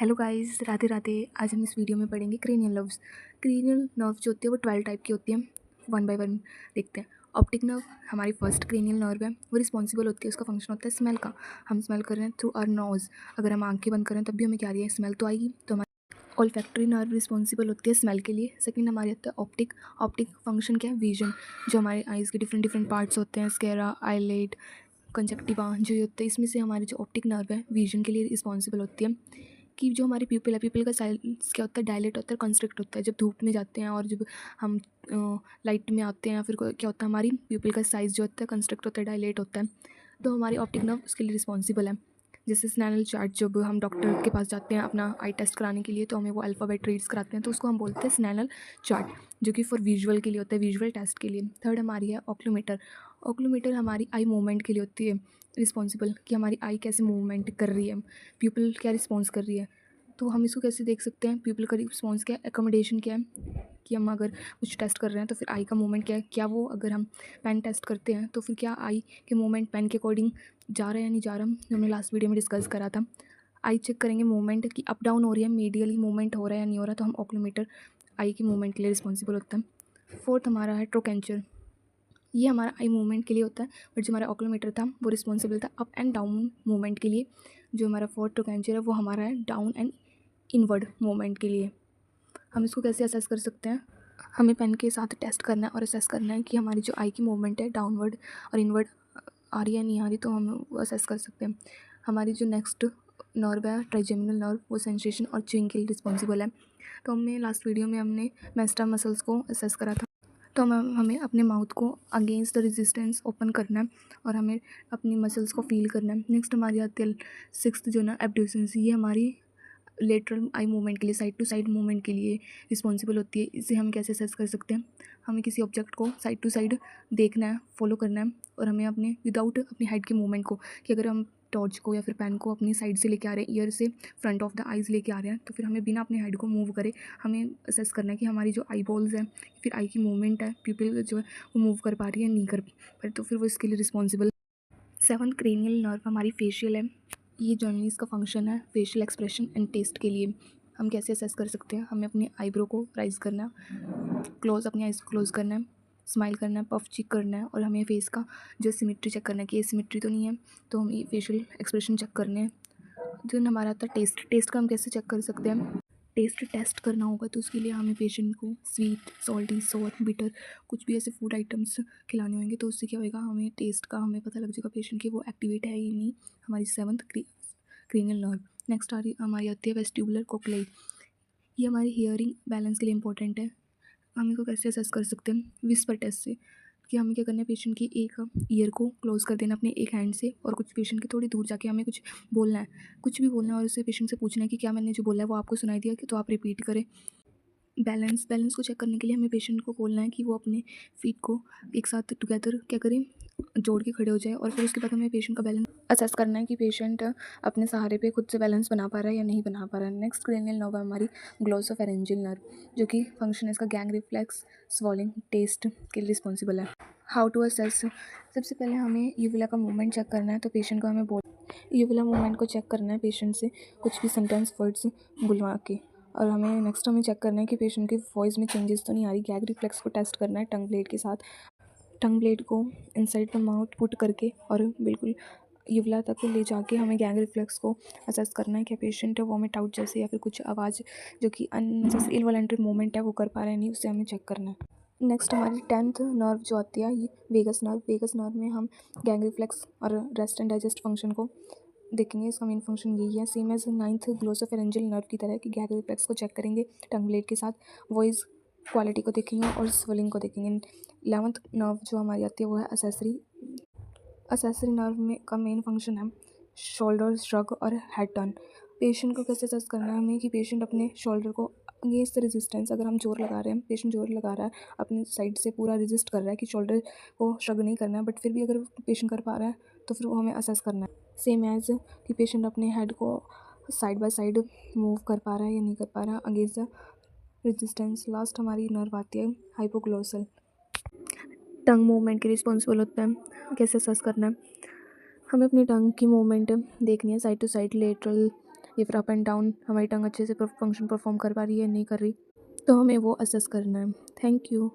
Hello guys, Radhe Radhe. आज हम इस वीडियो में पढ़ेंगे क्रेनियल नर्व्स। क्रेनियल नर्व जो होती है वो 12 टाइप की होती है। वन बाय वन देखते हैं। ऑप्टिक नर्व हमारी फर्स्ट क्रेनियल नर्व है, वो रिस्पॉन्सिबल होती है, उसका फंक्शन होता है स्मेल का। हम स्मेल कर रहे हैं थ्रू आवर नोज। अगर हम आंखें बंद करें तब भी हमें क्या आ रही है, स्मेल तो आएगी। तो हमारी ऑल्फैक्टरी नर्व रिस्पॉन्सिबल होती है स्मेल के लिए। सेकंड हमारी होता है ऑप्टिक। ऑप्टिक फंक्शन क्या है, विजन। जो हमारे आइज़ के डिफरेंट डिफरेंट पार्ट्स होते हैं, स्केरा, आईलेट, कंजक्टिवा, जो ये होते हैं, इसमें से हमारी जो ऑप्टिक नर्व है विजन के लिए रिस्पॉन्सिबल होती है। कि जो हमारी प्यूपिल है, प्यूपिल का साइज क्या होता है, डायलेट होता है, कंस्ट्रिक्ट होता है। जब धूप में जाते हैं और जब हम लाइट में आते हैं या फिर क्या होता है, हमारी प्यूपिल का साइज़ जो होता है कंस्ट्रिक्ट होता है, डायलेट होता है। तो हमारी ऑप्टिक नर्व उसके लिए रिस्पॉन्सिबल है। जैसे स्नेल चार्ट, जब हम डॉक्टर के पास जाते हैं अपना आई टेस्ट कराने के लिए, तो हमें वो अल्फ़ाबेट रीड्स कराते हैं, तो उसको हम बोलते हैं स्नेल चार्ट, जो कि फॉर विजुअल के लिए होता है, विजुअल टेस्ट के लिए। थर्ड हमारी है ऑक्यूमीटर। ऑक्यूमीटर हमारी आई मूवमेंट के लिए होती है रिस्पॉन्सिबल, कि हमारी आई कैसे मूवमेंट कर रही है, प्यूपिल क्या रिस्पॉन्स कर रही है। तो हम इसको कैसे देख सकते हैं, पीपल का रिस्पॉन्स क्या है, एकोमोडेशन क्या है, कि हम अगर कुछ टेस्ट कर रहे हैं तो फिर आई का मूवमेंट क्या है, क्या वो अगर हम पेन टेस्ट करते हैं तो फिर क्या आई के मूवमेंट पेन के अकॉर्डिंग जा रहा है या नहीं जा रहा, जो हमने लास्ट वीडियो में डिस्कस करा था। आई चेक करेंगे मूवमेंट की अप डाउन हो रही है, मीडियली मूवमेंट हो रहा है या नहीं हो रहा, तो हम ऑक्यूमीटर आई की मूवमेंट के लिए रिस्पॉन्सिबल होता है। फोर्थ हमारा है ट्रोकेंचर। ये हमारा आई मूवमेंट के लिए होता है, बट जो हमारा ऑक्यूमीटर था वो रिस्पॉन्सिबल था अप एंड डाउन मूवमेंट के लिए। जो हमारा फोर्थ ट्रोकेंचर है वो हमारा है डाउन एंड इनवर्ड मूवमेंट के लिए। हम इसको कैसे असेस कर सकते हैं, हमें पेन के साथ टेस्ट करना है और असेस करना है कि हमारी जो आई की मूवमेंट है डाउनवर्ड और इनवर्ड आ रही है नहीं आ रही, तो हम वो असेस कर सकते हैं। हमारी जो नेक्स्ट नर्व है ट्राइजेमिनल नर्व, वो सेंसेशन और च्यूइंग के लिए रिस्पॉन्सिबल है। तो हमने लास्ट वीडियो में हमने मेस्टा मसल्स को असेस करा था। तो हमें अपने माउथ को अगेंस्ट द रेजिस्टेंस ओपन करना है और हमें अपनी मसल्स को फील करना है। नेक्स्ट हमारी आती है सिक्स्थ जो ना एब्ड्यूसेंस। ये हमारी लेटरल आई मूवमेंट के लिए, साइड टू साइड मूवमेंट के लिए रिस्पॉन्सिबल होती है। इसे हम कैसे असेस कर सकते हैं, हमें किसी ऑब्जेक्ट को साइड टू साइड देखना है, फॉलो करना है, और हमें अपने विदाउट अपनी हेड के मूवमेंट को, कि अगर हम टॉर्च को या फिर पेन को अपनी साइड से लेके आ रहे हैं, ईयर से फ्रंट ऑफ द आइज़ लेके आ रहे हैं, तो फिर हमें बिना अपने हेड को मूव करे हमें असेस करना है कि हमारी जो आई बॉल्स है, फिर आई की मूवमेंट है, पीपल जो है वो मूव कर पा रही है नहीं कर पा रही, तो फिर वो इसके लिए रिस्पॉन्सिबल। सेवंथ क्रेनियल नर्व हमारी फेशियल है। ये जनरली इसका फंक्शन है फेशियल एक्सप्रेशन एंड टेस्ट के लिए। हम कैसे असेस कर सकते हैं, हमें अपने आईब्रो को राइज करना है, क्लोज अपनी आइज को क्लोज करना है, स्माइल करना है, पफ चीक करना है, और हमें फेस का जो सिमेट्री चेक करना है कि ये सिमेट्री तो नहीं है, तो हम ये फेशियल एक्सप्रेशन चेक करने हैं। देन हमारा आता है टेस्ट। टेस्ट का हम कैसे चेक कर सकते हैं, टेस्ट टेस्ट करना होगा तो उसके लिए हमें पेशेंट को स्वीट, सॉल्टी, सोर, बिटर कुछ भी ऐसे फूड आइटम्स खिलाने होंगे, तो उससे क्या होगा, हमें टेस्ट का हमें पता लग जाएगा पेशेंट की वो एक्टिवेट है या नहीं। हमारी सेवंथ क्रेनियल नर्व। नेक्स्ट हमारी आती है वेस्टिबुलर कोक्लेई। ये हमारी हियरिंग बैलेंस के लिए इंपॉर्टेंट है। हम इसको कैसे असेस कर सकते हैं, विस्पर टेस्ट से, कि हमें क्या करना है, पेशेंट की एक ईयर को क्लोज कर देना अपने एक हैंड से, और कुछ पेशेंट के थोड़ी दूर जाके हमें कुछ बोलना है, कुछ भी बोलना है, और उससे पेशेंट से पूछना है कि क्या मैंने जो बोला है वो आपको सुनाई दिया, कि तो आप रिपीट करें। बैलेंस को चेक करने के लिए हमें पेशेंट को बोलना है कि वो अपने फीट को एक साथ टुगेदर क्या करें, जोड़ के खड़े हो जाए, और फिर उसके बाद हमें पेशेंट का बैलेंस असेस करना है कि पेशेंट अपने सहारे पे खुद से बैलेंस बना पा रहा है या नहीं बना पा रहा है। नेक्स्ट क्रेनियल नर्व है हमारी ग्लोसोफेरेंजियल नर्व, जो कि फंक्शन है इसका गैंग रिफ्लेक्स, स्वॉलिंग, टेस्ट के लिए रिस्पॉन्सिबल है। हाउ टू असेस, सबसे पहले हमें यूविला का मूवमेंट चेक करना है, तो पेशेंट को हमें यूविला मूवमेंट को चेक करना है पेशेंट से कुछ भी सेंटेंस वर्ड्स बुलवा के, और हमें नेक्स्ट हमें चेक करना है कि पेशेंट की वॉइस में चेंजेस तो नहीं आ रही। गैग रिफ्लेक्स को टेस्ट करना है टंग ब्लेड के साथ, टंग ब्लेड को इनसाइड द माउथ पुट करके और बिल्कुल यूविला तक ले जाके हमें गैग रिफ्लेक्स को असेस करना है कि पेशेंट वॉमिट आउट जैसे या फिर कुछ आवाज़ जो कि अननेसेसरी इनवॉलंटरी मूवमेंट है वो कर पा रहे हैं नहीं, उससे हमें चेक करना है। नेक्स्ट हमारी टेंथ नर्व जो आती है ये वेगस नर्व। वेगस नर्व में हम गैंग रिफ्लेक्स और रेस्ट एंड डाइजेस्ट फंक्शन को देखेंगे। इसका मेन फंक्शन यही है, same as ninth glossopharyngeal nerve की तरह कि गैग रिफ्लेक्स को चेक करेंगे टंग ब्लेड के साथ, वॉइस क्वालिटी को देखेंगे और स्वेलिंग को देखेंगे। 11th नर्व जो हमारी आती है वो है असेसरी। असेसरी नर्व में का मेन फंक्शन है शोल्डर श्रग और हेड टर्न। पेशेंट को कैसे असेस करना है हमें, कि पेशेंट अपने शोल्डर को अगेंस्ट द रेजिस्टेंस, अगर हम जोर लगा रहे हैं, पेशेंट जोर लगा रहा है अपनी साइड से पूरा रेजिस्ट कर रहा है कि शोल्डर को श्रग नहीं करना है, बट फिर भी अगर पेशेंट कर पा रहा है तो फिर वो हमें असेस करना है। सेम एज कि पेशेंट अपने हेड को साइड बाय साइड मूव कर पा रहा है या नहीं कर पा रहा है अगेंस्ट द रेजिस्टेंस। लास्ट हमारी नर्व आती है हाइपोग्लोसल, टंग मूवमेंट के रिस्पॉन्सिबल होता है। कैसे असेस करना है, हमें अपनी टंग की मूवमेंट देखनी है, साइड टू साइड, लेटरल या फिर अप एंड डाउन हमारी टंग अच्छे से फंक्शन परफॉर्म कर पा रही है नहीं कर रही, तो हमें वो असेस करना है। Thank you.